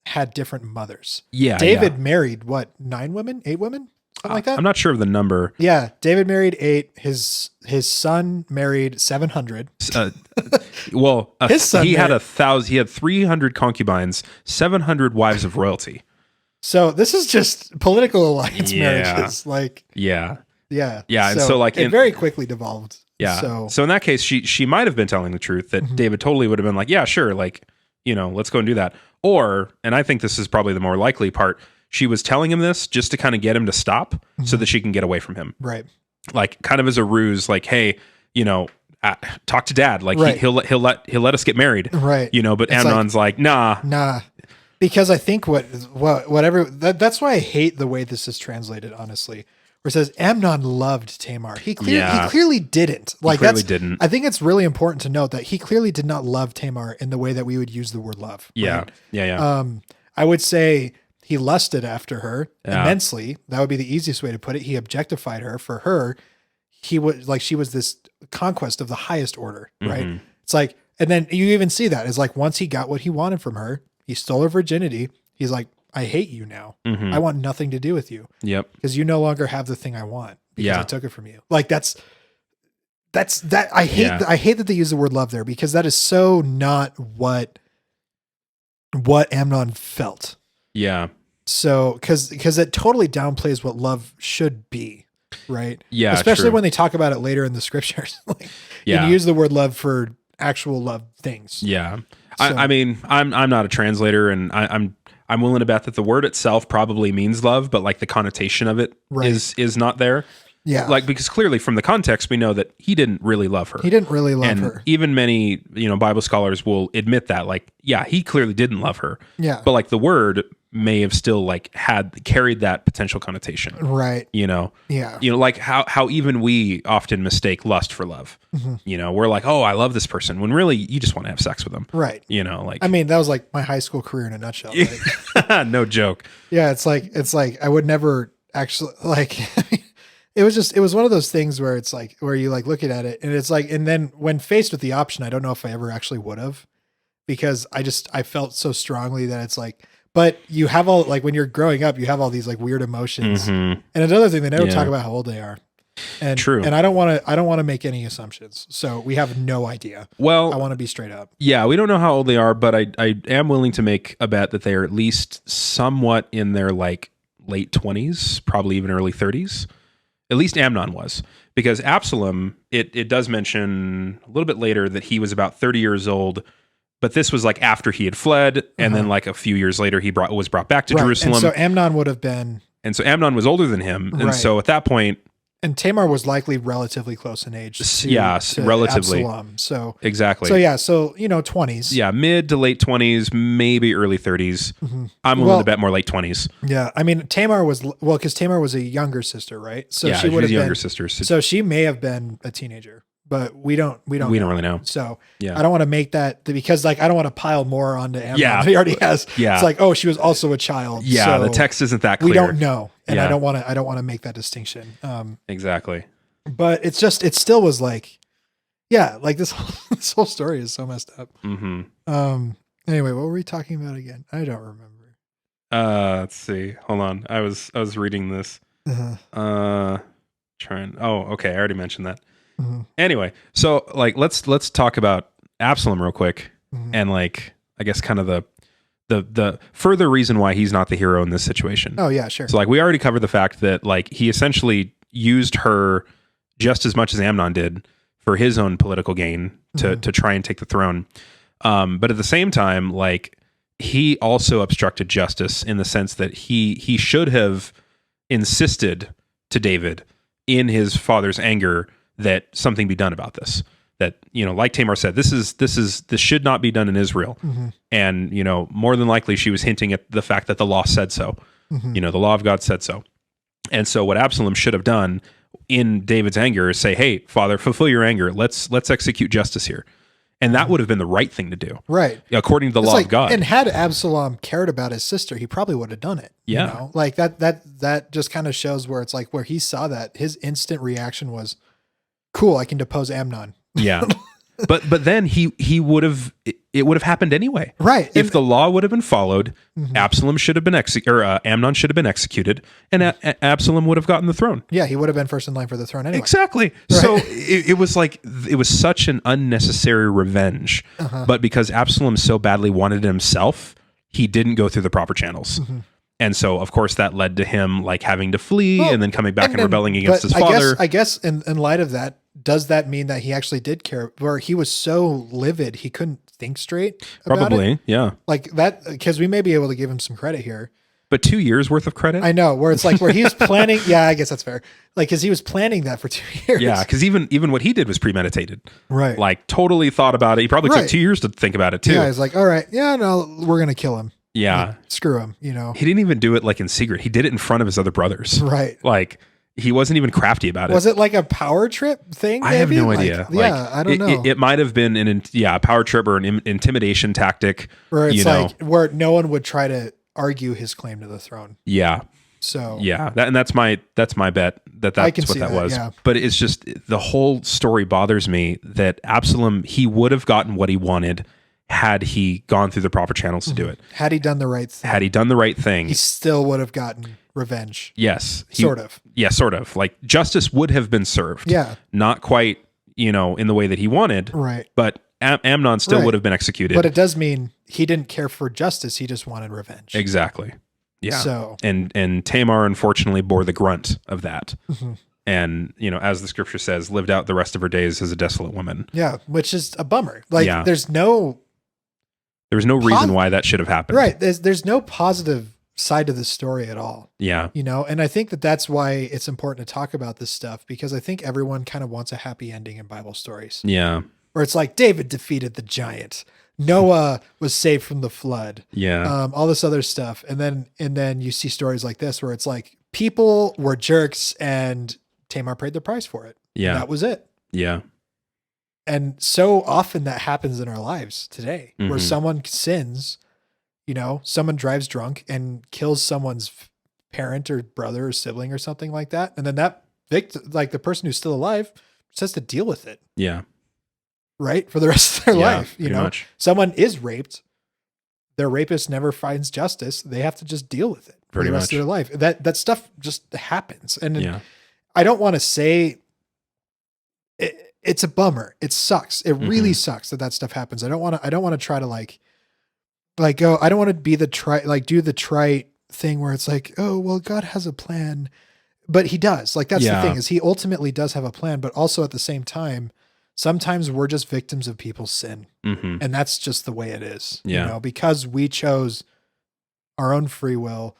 [SPEAKER 1] had different mothers. Yeah. David married 9 women, 8 women? something like that.
[SPEAKER 2] I'm not sure of the number.
[SPEAKER 1] Yeah, David married 8. His son married 700.
[SPEAKER 2] His son he had 1,000. He had 300 concubines, 700 wives of royalty.
[SPEAKER 1] So this is just political alliance marriages.
[SPEAKER 2] Yeah.
[SPEAKER 1] And
[SPEAKER 2] so
[SPEAKER 1] it very quickly devolved.
[SPEAKER 2] Yeah. So in that case, she might have been telling the truth that David totally would have been like, yeah, sure. Like, let's go and do that. Or, and I think this is probably the more likely part, she was telling him this just to kind of get him to stop so that she can get away from him.
[SPEAKER 1] Right.
[SPEAKER 2] Like kind of as a ruse, like, hey, talk to dad. Like he'll let us get married.
[SPEAKER 1] Right.
[SPEAKER 2] But it's Amnon's like, nah.
[SPEAKER 1] Because I think whatever, that's why I hate the way this is translated, honestly. Where it says Amnon loved Tamar. He clearly didn't.
[SPEAKER 2] Didn't.
[SPEAKER 1] I think it's really important to note that he clearly did not love Tamar in the way that we would use the word love.
[SPEAKER 2] Yeah.
[SPEAKER 1] Right?
[SPEAKER 2] Yeah.
[SPEAKER 1] I would say he lusted after her immensely. That would be the easiest way to put it. He objectified her. For her, she was this conquest of the highest order, right? It's like, and then you even see that. It's like once he got what he wanted from her, he stole her virginity. He's like, I hate you now. I want nothing to do with you.
[SPEAKER 2] Yep.
[SPEAKER 1] Because you no longer have the thing I want because I took it from you. Like that's that. I hate that they use the word love there because that is so not what Amnon felt.
[SPEAKER 2] Yeah.
[SPEAKER 1] So, because it totally downplays what love should be, right?
[SPEAKER 2] Yeah.
[SPEAKER 1] Especially when they talk about it later in the scriptures. You use the word love for actual love things.
[SPEAKER 2] Yeah. So, I mean, I'm not a translator, and I'm willing to bet that the word itself probably means love, but like the connotation of it is not there.
[SPEAKER 1] Yeah.
[SPEAKER 2] Like, because clearly from the context, we know that he didn't really love her.
[SPEAKER 1] He didn't really love her.
[SPEAKER 2] Even many, Bible scholars will admit that, like, yeah, he clearly didn't love her.
[SPEAKER 1] Yeah.
[SPEAKER 2] But like the word may have still like carried that potential connotation.
[SPEAKER 1] Right.
[SPEAKER 2] Yeah. Like how even we often mistake lust for love. We're like, oh, I love this person, when really you just want to have sex with them.
[SPEAKER 1] Right.
[SPEAKER 2] Like,
[SPEAKER 1] I mean, that was like my high school career in a nutshell. Right?
[SPEAKER 2] No joke.
[SPEAKER 1] Yeah. It's like, I would never actually it was one of those things where it's like, where you like looking at it and it's like, and then when faced with the option, I don't know if I ever actually would have, because I felt so strongly that it's like, but you have all, like when you're growing up, you have all these like weird emotions. And another thing, they never talk about how old they are. And
[SPEAKER 2] true.
[SPEAKER 1] And I don't want to make any assumptions. So we have no idea.
[SPEAKER 2] Well,
[SPEAKER 1] I want to be straight up.
[SPEAKER 2] Yeah. We don't know how old they are, but I am willing to make a bet that they are at least somewhat in their like late 20s, probably even early 30s. At least Amnon was, because Absalom, it does mention a little bit later that he was about 30 years old, but this was like after he had fled, and then like a few years later he was brought back to Jerusalem.
[SPEAKER 1] And so Amnon would have been,
[SPEAKER 2] and so Amnon was older than him, and so at that point,
[SPEAKER 1] and Tamar was likely relatively close in age. To
[SPEAKER 2] relatively.
[SPEAKER 1] Absalom. So
[SPEAKER 2] exactly.
[SPEAKER 1] So 20s.
[SPEAKER 2] Yeah, mid to late 20s, maybe early 30s. I'm willing to bet more late 20s.
[SPEAKER 1] Yeah, I mean Tamar was because Tamar was a younger sister, right? So
[SPEAKER 2] she would have been younger sister.
[SPEAKER 1] So she may have been a teenager, but we don't really know. So I don't want to make that, because like I don't want to pile more onto Amnon.
[SPEAKER 2] Yeah,
[SPEAKER 1] he already has.
[SPEAKER 2] Yeah,
[SPEAKER 1] it's like, oh, she was also a child.
[SPEAKER 2] Yeah,
[SPEAKER 1] so
[SPEAKER 2] the text isn't that clear.
[SPEAKER 1] We don't know, and I don't want to make that distinction.
[SPEAKER 2] Exactly.
[SPEAKER 1] But it still was like, like this whole story is so messed up. Anyway, what were we talking about again? I don't remember.
[SPEAKER 2] Let's see. Hold on. I was reading this. Oh, okay. I already mentioned that. Anyway, so like let's talk about Absalom real quick, and like I guess kind of the further reason why he's not the hero in this situation.
[SPEAKER 1] Oh yeah, sure.
[SPEAKER 2] So like we already covered the fact that like he essentially used her just as much as Amnon did for his own political gain to try and take the throne. But at the same time, like he also obstructed justice in the sense that he should have insisted to David in his father's anger that something be done about this. That, like Tamar said, this should not be done in Israel. And, more than likely she was hinting at the fact that the law said so. The law of God said so. And so what Absalom should have done in David's anger is say, hey, Father, fulfill your anger. Let's execute justice here. And that would have been the right thing to do.
[SPEAKER 1] Right.
[SPEAKER 2] According to the law of God.
[SPEAKER 1] And had Absalom cared about his sister, he probably would have done it.
[SPEAKER 2] Yeah.
[SPEAKER 1] Like that just kind of shows where it's like, where he saw that, his instant reaction was, cool, I can depose Amnon.
[SPEAKER 2] Yeah. But then he would have, it would have happened anyway.
[SPEAKER 1] Right.
[SPEAKER 2] If the law would have been followed, Absalom should have been Amnon should have been executed, and Absalom would have gotten the throne.
[SPEAKER 1] Yeah, he would have been first in line for the throne anyway.
[SPEAKER 2] Exactly.
[SPEAKER 1] Right.
[SPEAKER 2] So it was like, it was such an unnecessary revenge. But because Absalom so badly wanted it himself, he didn't go through the proper channels. And so, of course, that led to him like having to flee and then coming back and rebelling against his father.
[SPEAKER 1] I guess in light of that, does that mean that he actually did care? Or he was so livid he couldn't think straight about
[SPEAKER 2] Probably,
[SPEAKER 1] it?
[SPEAKER 2] yeah.
[SPEAKER 1] Like that, because we may be able to give him some credit here.
[SPEAKER 2] But 2 years worth of credit?
[SPEAKER 1] I know, where it's like where he was planning. Yeah, I guess that's fair. Like, because he was planning that for 2 years.
[SPEAKER 2] Yeah, because even what he did was premeditated.
[SPEAKER 1] Right.
[SPEAKER 2] Like, totally thought about it. He probably took 2 years to think about it, too.
[SPEAKER 1] Yeah, he's like, all right, yeah, no, we're going to kill him.
[SPEAKER 2] Yeah.
[SPEAKER 1] Like, screw him, you know?
[SPEAKER 2] He didn't even do it like in secret. He did it in front of his other brothers.
[SPEAKER 1] Right.
[SPEAKER 2] Like, he wasn't even crafty about it.
[SPEAKER 1] Was it like a power trip thing?
[SPEAKER 2] I have
[SPEAKER 1] maybe?
[SPEAKER 2] no idea.
[SPEAKER 1] Yeah, I don't know.
[SPEAKER 2] It might have been a power trip or an intimidation tactic.
[SPEAKER 1] Where it's like where no one would try to argue his claim to the throne.
[SPEAKER 2] Yeah.
[SPEAKER 1] So
[SPEAKER 2] yeah, that's my bet that's what that was.
[SPEAKER 1] Yeah.
[SPEAKER 2] But it's just the whole story bothers me that Absalom, he would have gotten what he wanted had he gone through the proper channels to do it.
[SPEAKER 1] Had he done the right thing,
[SPEAKER 2] he
[SPEAKER 1] still would have gotten revenge.
[SPEAKER 2] Yes.
[SPEAKER 1] Sort of.
[SPEAKER 2] Yeah, sort of. Like justice would have been served.
[SPEAKER 1] Yeah.
[SPEAKER 2] Not quite, in the way that he wanted.
[SPEAKER 1] Right.
[SPEAKER 2] But Amnon still would have been executed.
[SPEAKER 1] But it does mean he didn't care for justice. He just wanted revenge.
[SPEAKER 2] Exactly. Yeah.
[SPEAKER 1] So
[SPEAKER 2] and Tamar unfortunately bore the grunt of that. And, as the scripture says, lived out the rest of her days as a desolate woman.
[SPEAKER 1] Yeah, which is a bummer. Like there's no
[SPEAKER 2] reason why that should have happened.
[SPEAKER 1] Right. There's no positive side to the story at all.
[SPEAKER 2] Yeah.
[SPEAKER 1] And I think that's why it's important to talk about this stuff, because I think everyone kind of wants a happy ending in Bible stories.
[SPEAKER 2] Yeah.
[SPEAKER 1] Where it's like David defeated the giant. Noah was saved from the flood.
[SPEAKER 2] Yeah.
[SPEAKER 1] All this other stuff. And then you see stories like this where it's like people were jerks and Tamar paid the price for it.
[SPEAKER 2] Yeah.
[SPEAKER 1] And that was it.
[SPEAKER 2] Yeah.
[SPEAKER 1] And so often that happens in our lives today, where someone sins, someone drives drunk and kills someone's parent or brother or sibling or something like that. And then that victim, like the person who's still alive, just has to deal with it.
[SPEAKER 2] Yeah.
[SPEAKER 1] Right? For the rest of their life.
[SPEAKER 2] Much.
[SPEAKER 1] Someone is raped. Their rapist never finds justice. They have to just deal with it for the rest of their life. That stuff just happens. And I don't want to say it's a bummer. It sucks. It really sucks that stuff happens. I don't want to try to like go, I don't want to be do the trite thing where it's like, oh, well, God has a plan, but he does. Like, that's the thing, is he ultimately does have a plan, but also at the same time, sometimes we're just victims of people's sin. And that's just the way it is, because we chose our own free will,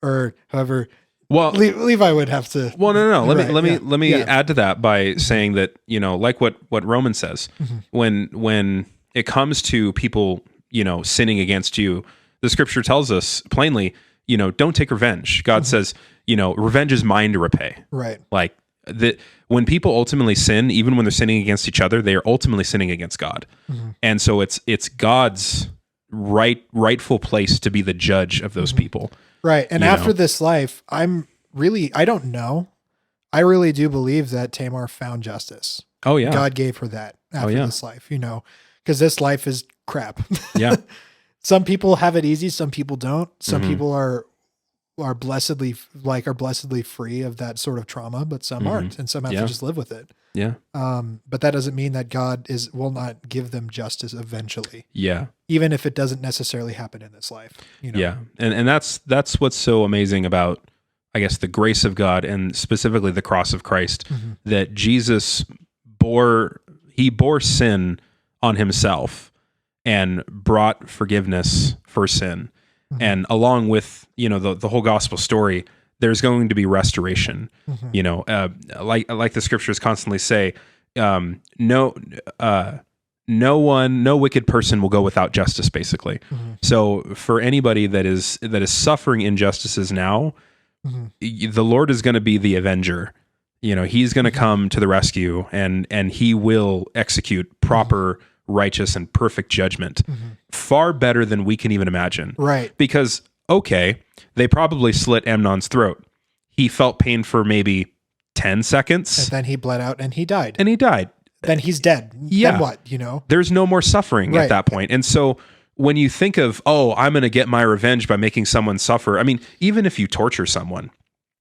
[SPEAKER 1] or however. Well, Levi would have to.
[SPEAKER 2] Well, no. Let me add to that by saying that, like what Romans says, when it comes to people, sinning against you, the scripture tells us plainly, don't take revenge. God says, revenge is mine to repay. Right. Like that when people ultimately sin, even when they're sinning against each other, they are ultimately sinning against God. And so it's God's rightful place to be the judge of those people. Right.
[SPEAKER 1] And after this life, I don't know. I really do believe that Tamar found justice.
[SPEAKER 2] Oh yeah.
[SPEAKER 1] God gave her that after this life, because this life is crap.
[SPEAKER 2] Yeah.
[SPEAKER 1] Some people have it easy. Some people don't. Some people are blessedly free of that sort of trauma, but some aren't, and some have to just live with it.
[SPEAKER 2] Yeah.
[SPEAKER 1] But that doesn't mean that God will not give them justice eventually.
[SPEAKER 2] Yeah.
[SPEAKER 1] Even if it doesn't necessarily happen in this life.
[SPEAKER 2] Yeah. And that's what's so amazing about, I guess, the grace of God, and specifically the cross of Christ, that Jesus bore sin on himself and brought forgiveness for sin. And along with, the whole gospel story, there's going to be restoration. Like the scriptures constantly say, no wicked person will go without justice, basically. So for anybody that is suffering injustices now, the Lord is going to be the avenger. He's going to come to the rescue, and he will execute proper, righteous, and perfect judgment, far better than we can even imagine. Right. Because, okay, they probably slit Amnon's throat. He felt pain for maybe 10 seconds.
[SPEAKER 1] And then he bled out and he died. then he's dead.
[SPEAKER 2] Yeah.
[SPEAKER 1] Then what, you know?
[SPEAKER 2] There's no more suffering at that point. And so when you think of, oh, I'm going to get my revenge by making someone suffer. I mean, even if you torture someone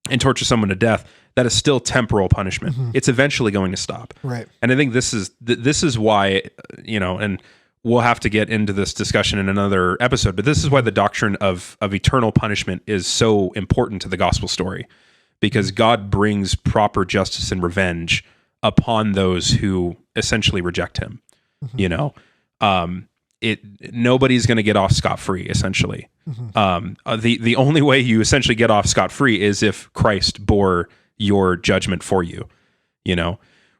[SPEAKER 2] to death, that is still temporal punishment. It's eventually going to stop.
[SPEAKER 1] Right.
[SPEAKER 2] And I think this is why, and we'll have to get into this discussion in another episode, but this is why the doctrine of eternal punishment is so important to the gospel story, because God brings proper justice and revenge upon those who essentially reject him. Nobody's going to get off scot-free, essentially. The only way you essentially get off scot-free is if Christ bore your judgment for you,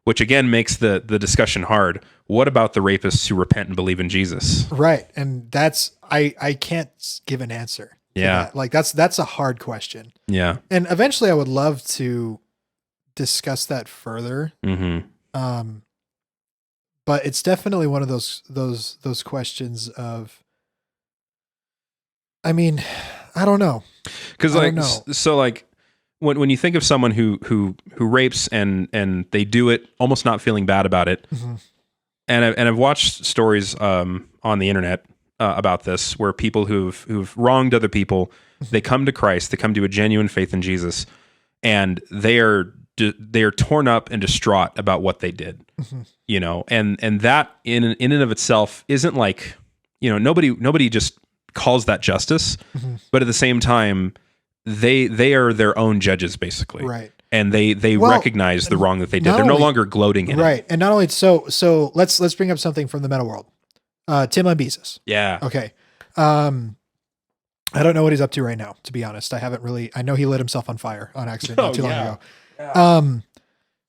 [SPEAKER 2] which again makes the discussion hard. What about the rapists who repent and believe in Jesus?
[SPEAKER 1] Right. And that's, I can't give an answer.
[SPEAKER 2] Yeah.
[SPEAKER 1] That. Like that's a hard question.
[SPEAKER 2] Yeah.
[SPEAKER 1] And eventually I would love to discuss that further. But it's definitely one of those questions of, I mean, I don't know.
[SPEAKER 2] Cause when you think of someone who rapes and they do it almost not feeling bad about it. And I've watched stories, on the internet, about this, where people who've wronged other people, they come to Christ, they come to a genuine faith in Jesus, and they are torn up and distraught about what they did, and that in and of itself isn't like, nobody just calls that justice, but at the same time, they are their own judges, basically.
[SPEAKER 1] Right.
[SPEAKER 2] And they recognize the wrong that they did. They're no longer gloating in it.
[SPEAKER 1] Right. And not only, so let's bring up something from the meta world. Tim Lambesis.
[SPEAKER 2] Yeah.
[SPEAKER 1] Okay. I don't know what he's up to right now, to be honest. I know he lit himself on fire on accident not too long ago. Yeah.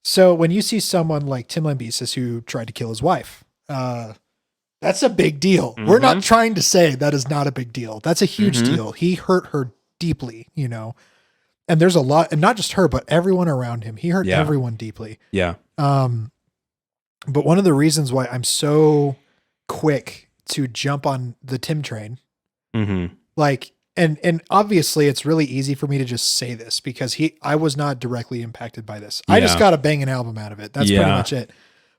[SPEAKER 1] So when you see someone like Tim Lambesis who tried to kill his wife, that's a big deal. We're not trying to say that is not a big deal. That's a huge deal. He hurt her deeply, and there's a lot, and not just her, but everyone around him. He hurt everyone deeply.
[SPEAKER 2] Yeah.
[SPEAKER 1] But one of the reasons why I'm so quick to jump on the Tim train, like, and obviously it's really easy for me to just say this because I was not directly impacted by this. I just got a banging album out of it. That's pretty much it.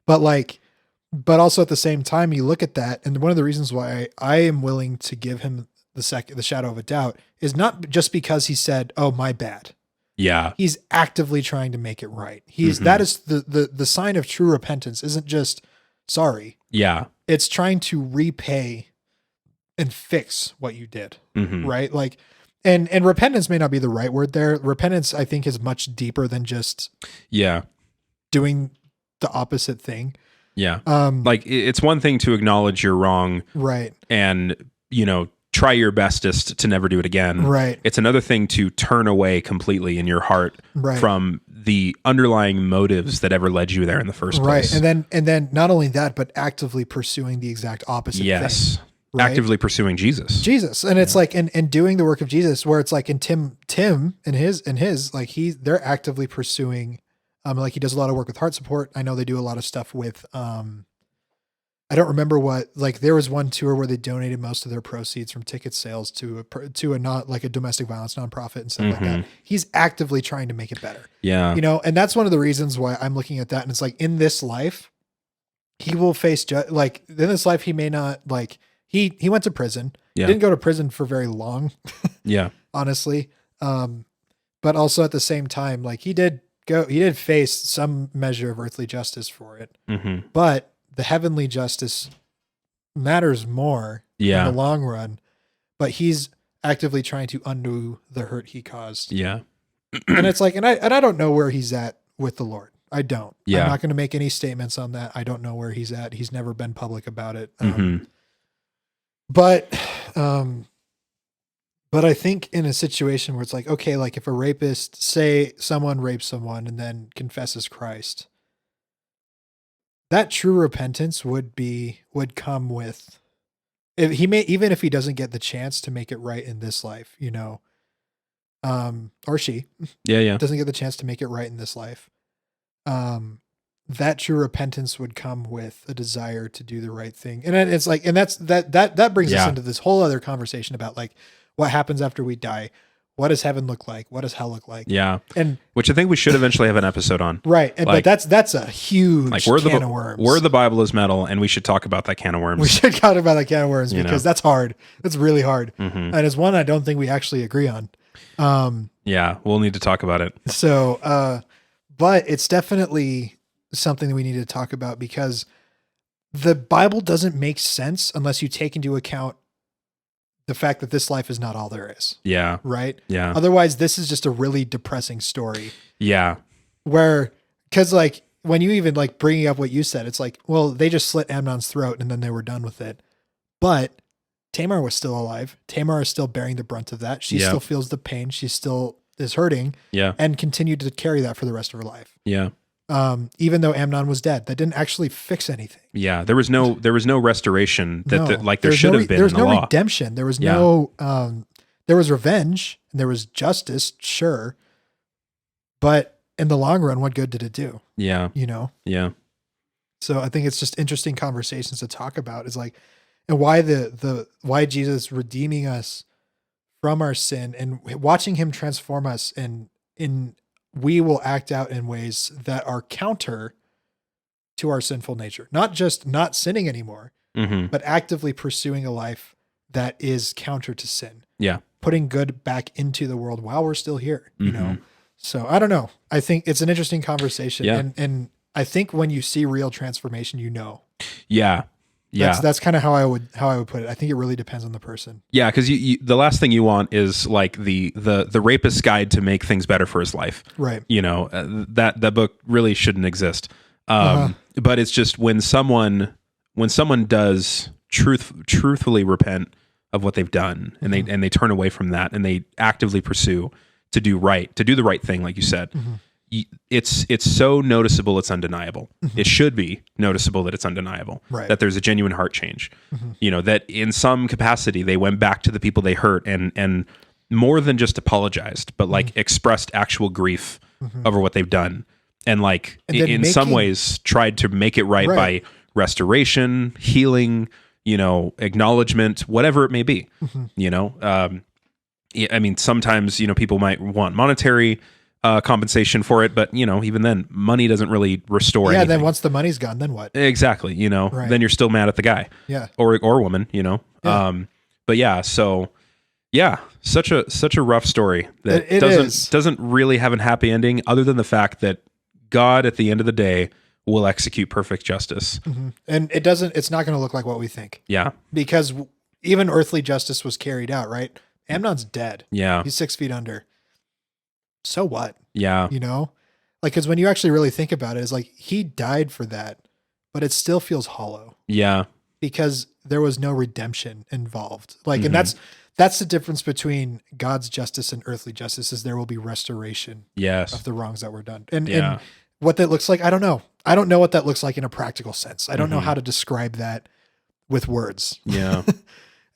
[SPEAKER 1] But also at the same time, you look at that, and one of the reasons why I am willing to give him the shadow of a doubt is not just because he said, "Oh, my bad."
[SPEAKER 2] Yeah.
[SPEAKER 1] He's actively trying to make it right. That is the sign of true repentance, isn't just sorry.
[SPEAKER 2] Yeah.
[SPEAKER 1] It's trying to repay and fix what you did. Right? Like, and repentance may not be the right word there. Repentance, I think, is much deeper than just doing the opposite thing.
[SPEAKER 2] Yeah. Like, it's one thing to acknowledge you're wrong.
[SPEAKER 1] Right.
[SPEAKER 2] And, try your bestest to never do it again.
[SPEAKER 1] Right.
[SPEAKER 2] It's another thing to turn away completely in your heart from the underlying motives that ever led you there in the first place.
[SPEAKER 1] Right. And then not only that, but actively pursuing the exact opposite thing. Right? Actively
[SPEAKER 2] pursuing Jesus.
[SPEAKER 1] And it's like, and doing the work of Jesus, where it's like in Tim and his, like they're actively pursuing, like he does a lot of work with heart support. I know they do a lot of stuff with, I don't remember what, like there was one tour where they donated most of their proceeds from ticket sales to a not like a domestic violence nonprofit and stuff like that. He's actively trying to make it better.
[SPEAKER 2] Yeah.
[SPEAKER 1] And that's one of the reasons why I'm looking at that. And it's like in this life, he will face, like in this life, he may not like, he went to prison.
[SPEAKER 2] Yeah.
[SPEAKER 1] He didn't go to prison for very long.
[SPEAKER 2] Yeah.
[SPEAKER 1] Honestly. But also at the same time, like he did face some measure of earthly justice for it, but the heavenly justice matters more in the long run, but he's actively trying to undo the hurt he caused.
[SPEAKER 2] Yeah.
[SPEAKER 1] And it's like, and I don't know where he's at with the Lord. I don't.
[SPEAKER 2] Yeah.
[SPEAKER 1] I'm not going to make any statements on that. I don't know where he's at. He's never been public about it. But I think in a situation where it's like, okay, like if a rapist, say someone rapes someone and then confesses Christ, that true repentance would come with, even if he doesn't get the chance to make it right in this life, or she doesn't get the chance to make it right in this life. That true repentance would come with a desire to do the right thing. And it's like, and that brings us into this whole other conversation about like what happens after we die. What does heaven look like? What does hell look like?
[SPEAKER 2] Yeah.
[SPEAKER 1] And
[SPEAKER 2] which I think we should eventually have an episode on.
[SPEAKER 1] right. And,
[SPEAKER 2] Like-
[SPEAKER 1] but that's a huge can of worms.
[SPEAKER 2] We're the Bible is metal, and we should talk about that can of worms.
[SPEAKER 1] We should talk about that can of worms
[SPEAKER 2] You
[SPEAKER 1] because
[SPEAKER 2] know.
[SPEAKER 1] that's hard. That's really hard.
[SPEAKER 2] Mhm.
[SPEAKER 1] And it's one I don't think we actually agree on.
[SPEAKER 2] Yeah, we'll need to talk about it.
[SPEAKER 1] So, but it's definitely something that we need to talk about because the Bible doesn't make sense unless you take into account the fact that this life is not all there is,
[SPEAKER 2] Yeah.
[SPEAKER 1] right?
[SPEAKER 2] Yeah.
[SPEAKER 1] Otherwise, this is just a really depressing story
[SPEAKER 2] Yeah.
[SPEAKER 1] where, because like when you even like bringing up what you said, it's like, well, they just slit Amnon's throat and then they were done with it. But Tamar was still alive. Tamar is still bearing the brunt of that. She
[SPEAKER 2] Yeah.
[SPEAKER 1] still feels the pain. She still is hurting
[SPEAKER 2] Yeah.
[SPEAKER 1] and continued to carry that for the rest of her life.
[SPEAKER 2] Yeah.
[SPEAKER 1] Even though Amnon was dead, that didn't actually fix anything.
[SPEAKER 2] Yeah. There was no restoration that like there
[SPEAKER 1] There's
[SPEAKER 2] should
[SPEAKER 1] no
[SPEAKER 2] have been
[SPEAKER 1] There was
[SPEAKER 2] in the
[SPEAKER 1] no
[SPEAKER 2] law.
[SPEAKER 1] redemption. There was
[SPEAKER 2] Yeah.
[SPEAKER 1] no, there was revenge and there was justice, sure. But in the long run, what good did it do?
[SPEAKER 2] Yeah.
[SPEAKER 1] You know?
[SPEAKER 2] Yeah.
[SPEAKER 1] So I think it's just interesting conversations to talk about is like, and why why Jesus redeeming us from our sin and watching him transform us and we will act out in ways that are counter to our sinful nature. Not just not sinning anymore,
[SPEAKER 2] Mm-hmm.
[SPEAKER 1] but actively pursuing a life that is counter to sin.
[SPEAKER 2] Yeah.
[SPEAKER 1] Putting good back into the world while we're still here, you know?
[SPEAKER 2] Mhm.
[SPEAKER 1] So I don't know. I think it's an interesting conversation.
[SPEAKER 2] Yeah.
[SPEAKER 1] And I think when you see real transformation, you know.
[SPEAKER 2] Yeah. Yeah.
[SPEAKER 1] That's kind of how I would put it. I think it really depends on the person.
[SPEAKER 2] Yeah, because you the last thing you want is like the rapist's guide to make things better for his life.
[SPEAKER 1] Right.
[SPEAKER 2] You know, that book really shouldn't exist.
[SPEAKER 1] Uh-huh.
[SPEAKER 2] But it's just when someone does truthfully repent of what they've done and they turn away from that and they actively pursue to do the right thing, like you said. It's so noticeable, it's undeniable. It should be noticeable that it's undeniable,
[SPEAKER 1] Right.
[SPEAKER 2] that there's a genuine heart change. You know, that in some capacity they went back to the people they hurt and more than just apologized, but like expressed actual grief over what they've done. And like
[SPEAKER 1] And then
[SPEAKER 2] in some
[SPEAKER 1] making-
[SPEAKER 2] ways tried to make it right
[SPEAKER 1] Right.
[SPEAKER 2] by restoration, healing, you know, acknowledgement, whatever it may be. You know, yeah, I mean, sometimes, you know, people might want monetary compensation for it, but you know, even then, money doesn't really restore
[SPEAKER 1] Yeah.
[SPEAKER 2] anything.
[SPEAKER 1] Then once the money's gone, then what?
[SPEAKER 2] Exactly. You know,
[SPEAKER 1] Right.
[SPEAKER 2] then you're still mad at the guy
[SPEAKER 1] Yeah.
[SPEAKER 2] or woman, you know?
[SPEAKER 1] Yeah.
[SPEAKER 2] But yeah, so yeah, such a rough story that
[SPEAKER 1] It is.
[SPEAKER 2] doesn't really have a happy ending other than the fact that God at the end of the day will execute perfect justice.
[SPEAKER 1] And it's not going to look like what we think
[SPEAKER 2] Yeah.
[SPEAKER 1] because even earthly justice was carried out, right? Amnon's dead.
[SPEAKER 2] Yeah.
[SPEAKER 1] He's 6 feet under. So what?
[SPEAKER 2] Yeah.
[SPEAKER 1] You know? Like, because when you actually really think about it, it's like he died for that, but it still feels hollow
[SPEAKER 2] Yeah.
[SPEAKER 1] because there was no redemption involved. Like,
[SPEAKER 2] Mhm.
[SPEAKER 1] and that's the difference between God's justice and earthly justice is there will be restoration
[SPEAKER 2] Yes.
[SPEAKER 1] of the wrongs that were done. And
[SPEAKER 2] Yeah.
[SPEAKER 1] what that looks like, I don't know. I don't know what that looks like in a practical sense. I don't know
[SPEAKER 2] Mhm.
[SPEAKER 1] how to describe that with words.
[SPEAKER 2] Yeah.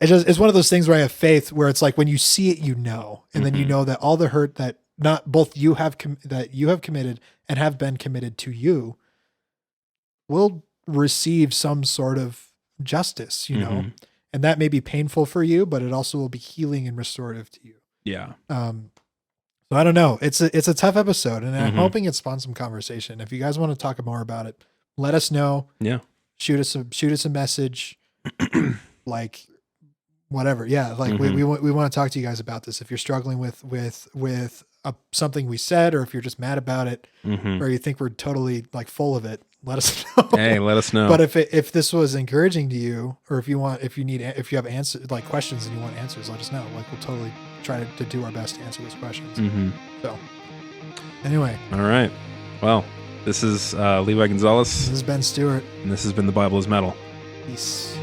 [SPEAKER 1] It's one of those things where I have faith where it's like when you see it, you know, and then you know that all the hurt that not both you have that you have committed and have been committed to you will receive some sort of justice, you know,
[SPEAKER 2] Mhm.
[SPEAKER 1] and that may be painful for you, but it also will be healing and restorative to you.
[SPEAKER 2] Yeah.
[SPEAKER 1] So I don't know. It's a tough episode, and I'm
[SPEAKER 2] Mhm.
[SPEAKER 1] hoping it spawns some conversation. If you guys want to talk more about it, let us know.
[SPEAKER 2] Yeah.
[SPEAKER 1] Shoot us a message, like whatever. Yeah, like we want to talk to you guys about this. If you're struggling with something we said, or if you're just mad about it,
[SPEAKER 2] Mhm.
[SPEAKER 1] or you think we're totally like full of it, let us know.
[SPEAKER 2] Hey, let us know.
[SPEAKER 1] But if this was encouraging to you, or if you have answers like questions and you want answers, let us know. Like we'll totally try to do our best to answer those questions.
[SPEAKER 2] Mhm.
[SPEAKER 1] So anyway,
[SPEAKER 2] All right. Well, this is Levi Gonzalez,
[SPEAKER 1] this has been Stuart.
[SPEAKER 2] and this has been The Bible is Metal.
[SPEAKER 1] Peace.